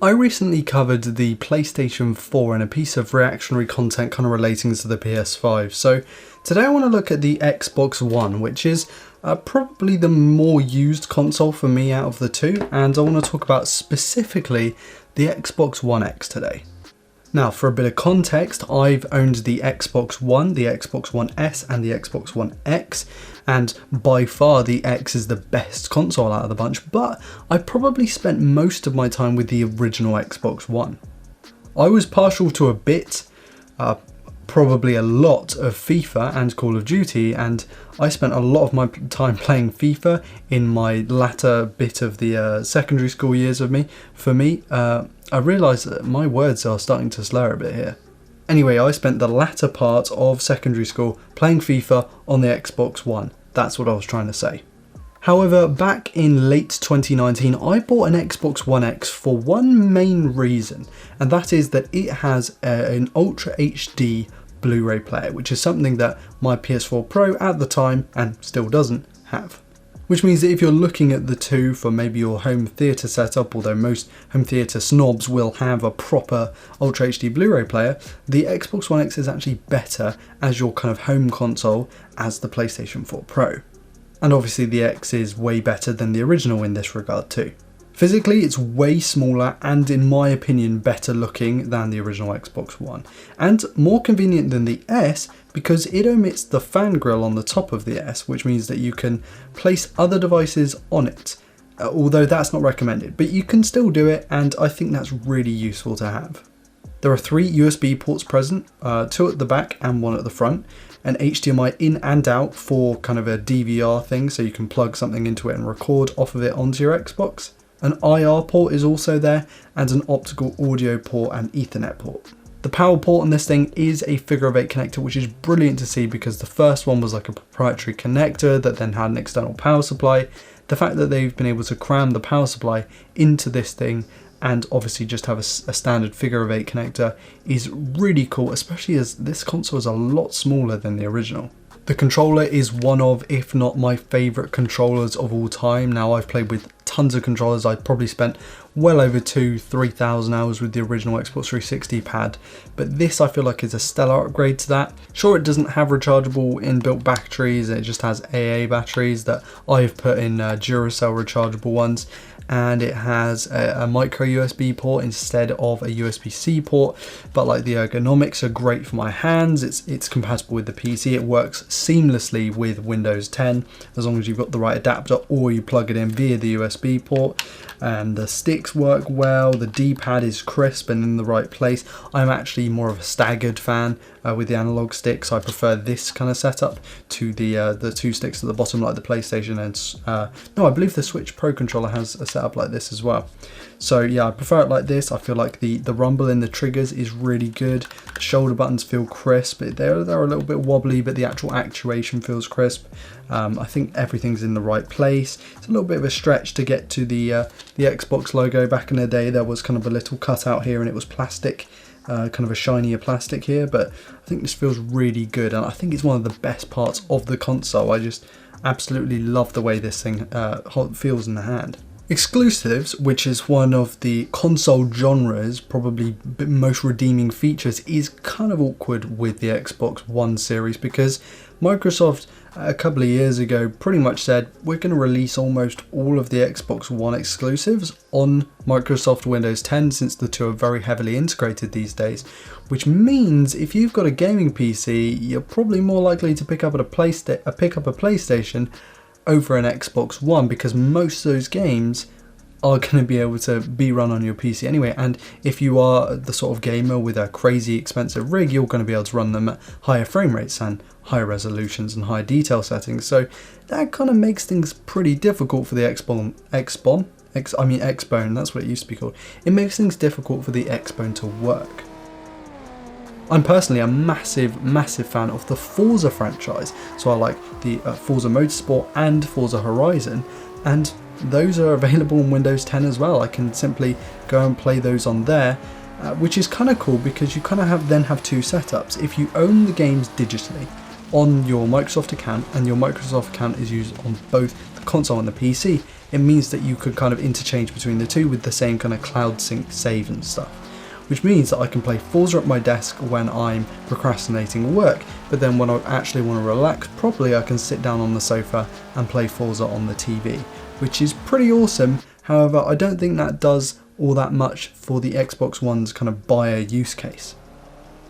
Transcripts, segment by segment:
I recently covered the PlayStation 4 and a piece of reactionary content kind of relating to the PS5. So today I want to look at the Xbox One, which is probably the more used console for me out of the two. And I want to talk about specifically the Xbox One X today. Now, for a bit of context, I've owned the Xbox One, the Xbox One S and the Xbox One X, and by far the X is the best console out of the bunch, but I probably spent most of my time with the original Xbox One. I was partial to a bit, probably a lot of FIFA and Call of Duty, and I spent a lot of my time playing FIFA in my latter bit of the secondary school years For me, I realised that my words are starting to slur a bit here. Anyway, I spent the latter part of secondary school playing FIFA on the Xbox One. That's what I was trying to say. However, back in late 2019, I bought an Xbox One X for one main reason, and that is that it has an Ultra HD Blu-ray player, which is something that my PS4 Pro at the time, and still doesn't, have. Which means that if you're looking at the two for maybe your home theatre setup, although most home theatre snobs will have a proper Ultra HD Blu-ray player, the Xbox One X is actually better as your kind of home console as the PlayStation 4 Pro. And obviously the X is way better than the original in this regard too. Physically, it's way smaller and, in my opinion, better looking than the original Xbox One. And more convenient than the S because it omits the fan grille on the top of the S, which means that you can place other devices on it. Although that's not recommended, but you can still do it, and I think that's really useful to have. There are 3 USB ports present, 2 at the back and 1 at the front, an HDMI in and out for kind of a DVR thing, so you can plug something into it and record off of it onto your Xbox. An IR port is also there, and an optical audio port and Ethernet port. The power port on this thing is a figure of 8 connector, which is brilliant to see because the first one was like a proprietary connector that then had an external power supply. The fact that they've been able to cram the power supply into this thing and obviously just have a standard figure of 8 connector is really cool, especially as this console is a lot smaller than the original. The controller is one of, if not my favourite controllers of all time. Now, I've played with tons of controllers. I probably spent well over 3,000 hours with the original Xbox 360 pad, but this I feel like is a stellar upgrade to that. Sure, it doesn't have rechargeable inbuilt batteries, it just has AA batteries that I've put in Duracell rechargeable ones, and it has a micro USB port instead of a USB-C port, but like the ergonomics are great for my hands. It's compatible with the PC. It works seamlessly with Windows 10 as long as you've got the right adapter or you plug it in via the USB port, and the sticks work well. The D-pad is crisp and in the right place. I'm actually more of a staggered fan with the analog sticks. I prefer this kind of setup to the 2 sticks at the bottom like the PlayStation, and no, I believe the Switch Pro controller has a setup like this as well. So yeah, I prefer it like this. I feel like the rumble in the triggers is really good. The shoulder buttons feel crisp. They're a little bit wobbly, but the actual actuation feels crisp. I think everything's in the right place. It's a little bit of a stretch to get to the Xbox logo. Back in the day, there was kind of a little cutout here and it was plastic. Kind of a shinier plastic here, but I think this feels really good, and I think it's one of the best parts of the console. I just absolutely love the way this thing feels in the hand. Exclusives, which is one of the console genre's probably most redeeming features, is kind of awkward with the Xbox One series because Microsoft a couple of years ago pretty much said we're going to release almost all of the Xbox One exclusives on Microsoft Windows 10, since the two are very heavily integrated these days, which means if you've got a gaming PC, you're probably more likely to pick up a PlayStation over an Xbox One, because most of those games are going to be able to be run on your PC anyway, and if you are the sort of gamer with a crazy expensive rig, you're going to be able to run them at higher frame rates and higher resolutions and higher detail settings. So that kind of makes things pretty difficult for the Xbone, that's what it used to be called. It makes things difficult for the Xbone to work. I'm personally a massive fan of the Forza franchise, so I like the Forza Motorsport and Forza Horizon, and those are available on Windows 10 as well. I can simply go and play those on there, which is kind of cool because you kind of then have 2 setups. If you own the games digitally on your Microsoft account, and your Microsoft account is used on both the console and the PC, it means that you could kind of interchange between the two with the same kind of cloud sync save and stuff. Which means that I can play Forza at my desk when I'm procrastinating work, but then when I actually want to relax properly, I can sit down on the sofa and play Forza on the TV, which is pretty awesome. However, I don't think that does all that much for the Xbox One's kind of buyer use case.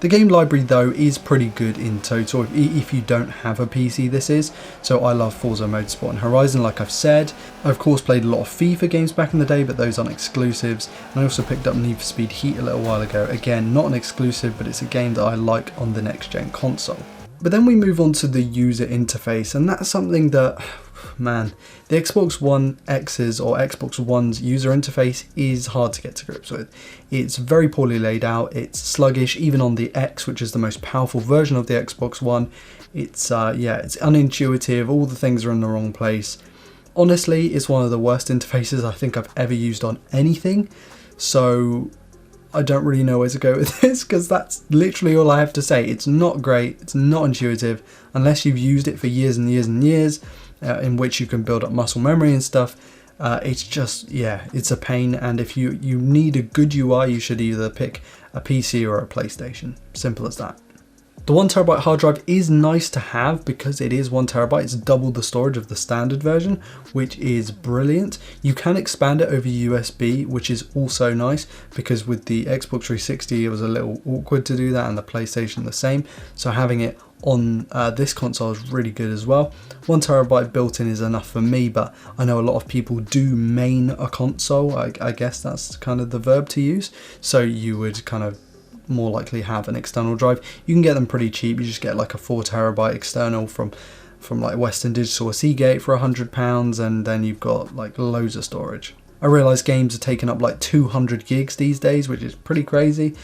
The game library though is pretty good in total, if you don't have a PC this is. So I love Forza Motorsport and Horizon, like I've said. I of course played a lot of FIFA games back in the day, but those aren't exclusives. And I also picked up Need for Speed Heat a little while ago. Again, not an exclusive, but it's a game that I like on the next gen console. But then we move on to the user interface, and that's something that, man, the Xbox One X's or Xbox One's user interface is hard to get to grips with. It's very poorly laid out, it's sluggish, even on the X, which is the most powerful version of the Xbox One. It's it's unintuitive, all the things are in the wrong place. Honestly, it's one of the worst interfaces I think I've ever used on anything, so I don't really know where to go with this, because that's literally all I have to say. It's not great, it's not intuitive, unless you've used it for years and years and years, in which you can build up muscle memory and stuff. It's just, it's a pain, and if you need a good UI, you should either pick a PC or a PlayStation. Simple as that. The 1TB hard drive is nice to have because it is 1TB, it's double the storage of the standard version, which is brilliant. You can expand it over USB, which is also nice, because with the Xbox 360 it was a little awkward to do that, and the PlayStation the same, so having it on this console is really good as well. 1TB built in is enough for me, but I know a lot of people do main a console, I guess that's kind of the verb to use, so you would kind of more likely have an external drive. You can get them pretty cheap, you just get like a 4TB external from like Western Digital or Seagate for £100, and then you've got like loads of storage. I realise games are taking up like 200 gigs these days, which is pretty crazy,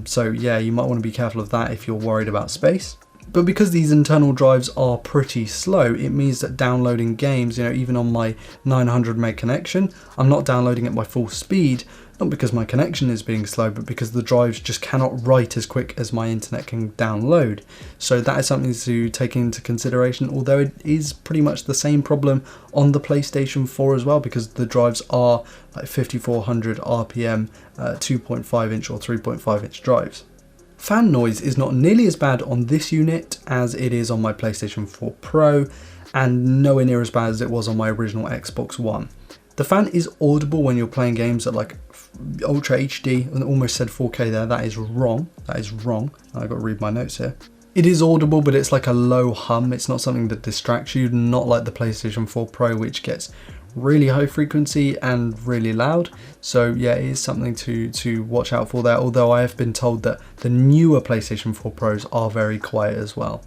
so yeah, you might want to be careful of that if you're worried about space. But because these internal drives are pretty slow, it means that downloading games, even on my 900 meg connection, I'm not downloading at my full speed, not because my connection is being slow, but because the drives just cannot write as quick as my internet can download. So that is something to take into consideration, although it is pretty much the same problem on the PlayStation 4 as well, because the drives are like 5400 RPM, 2.5 inch or 3.5 inch drives. Fan noise is not nearly as bad on this unit as it is on my PlayStation 4 Pro, and nowhere near as bad as it was on my original Xbox One. The fan is audible when you're playing games at like Ultra HD, and almost said 4K there, that is wrong, I've got to read my notes here. It is audible, but it's like a low hum, it's not something that distracts you, not like the PlayStation 4 Pro, which gets really high frequency and really loud. So yeah, it is something to watch out for there, although I have been told that the newer PlayStation 4 Pros are very quiet as well.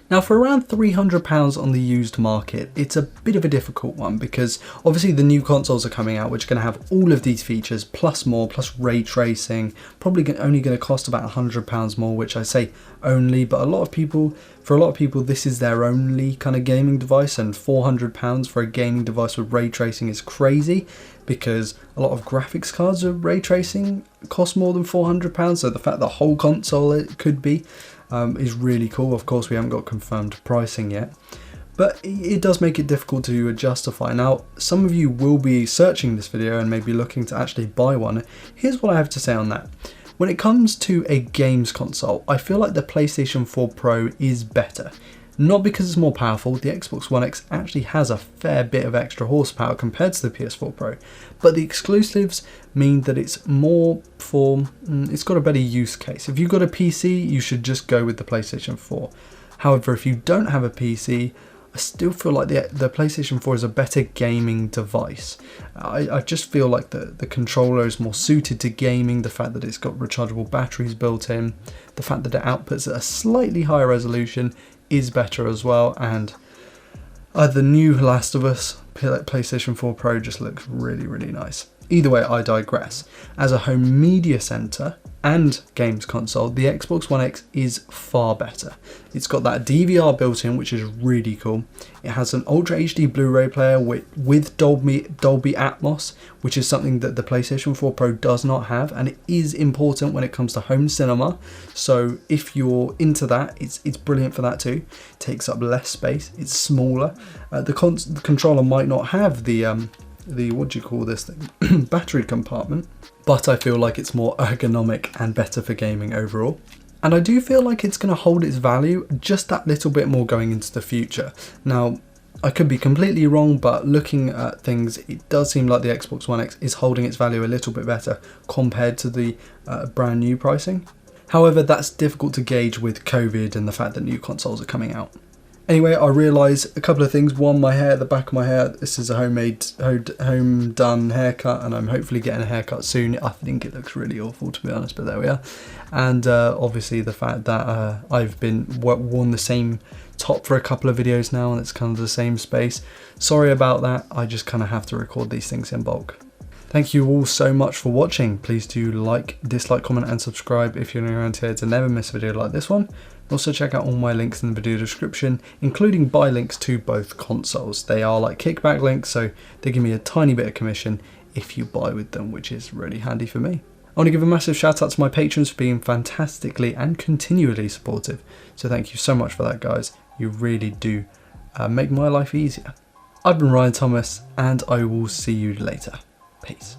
Now for around £300 on the used market, it's a bit of a difficult one, because obviously the new consoles are coming out which are going to have all of these features plus more, plus ray tracing, probably only going to cost about £100 more, which I say only, but for a lot of people this is their only kind of gaming device, and £400 for a gaming device with ray tracing is crazy, because a lot of graphics cards with ray tracing cost more than £400, so the fact the whole console it could be is really cool. Of course, we haven't got confirmed pricing yet, but it does make it difficult to justify. Now, some of you will be searching this video and maybe looking to actually buy one. Here's what I have to say on that. When it comes to a games console, I feel like the PlayStation 4 Pro is better. Not because it's more powerful, the Xbox One X actually has a fair bit of extra horsepower compared to the PS4 Pro, but the exclusives mean that it's more for, it's got a better use case. If you've got a PC, you should just go with the PlayStation 4. However, if you don't have a PC, I still feel like the PlayStation 4 is a better gaming device. I just feel like the controller is more suited to gaming, the fact that it's got rechargeable batteries built in, the fact that it outputs at a slightly higher resolution is better as well, and the new Last of Us PlayStation 4 Pro just looks really, really nice. Either way, I digress. As a home media center and games console, the Xbox One X is far better. It's got that DVR built in, which is really cool. It has an Ultra HD Blu-ray player with Dolby Atmos, which is something that the PlayStation 4 Pro does not have, and it is important when it comes to home cinema. So if you're into that, it's brilliant for that too. It takes up less space, it's smaller. The controller might not have the the, what do you call this thing, battery compartment, but I feel like it's more ergonomic and better for gaming overall. And I do feel like it's going to hold its value just that little bit more going into the future. Now, I could be completely wrong, but looking at things, it does seem like the Xbox One X is holding its value a little bit better compared to the brand new pricing. However, that's difficult to gauge with COVID and the fact that new consoles are coming out. Anyway, I realised a couple of things. One, my hair, the back of my hair, this is a home done haircut, and I'm hopefully getting a haircut soon. I think it looks really awful, to be honest, but there we are. And obviously the fact that I've been worn the same top for a couple of videos now, and it's kind of the same space. Sorry about that, I just kind of have to record these things in bulk. Thank you all so much for watching. Please do like, dislike, comment and subscribe if you're new around here to never miss a video like this one. Also check out all my links in the video description, including buy links to both consoles. They are like kickback links, so they give me a tiny bit of commission if you buy with them, which is really handy for me. I want to give a massive shout out to my patrons for being fantastically and continually supportive. So thank you so much for that, guys. You really do make my life easier. I've been Ryan Thomas, and I will see you later. Peace.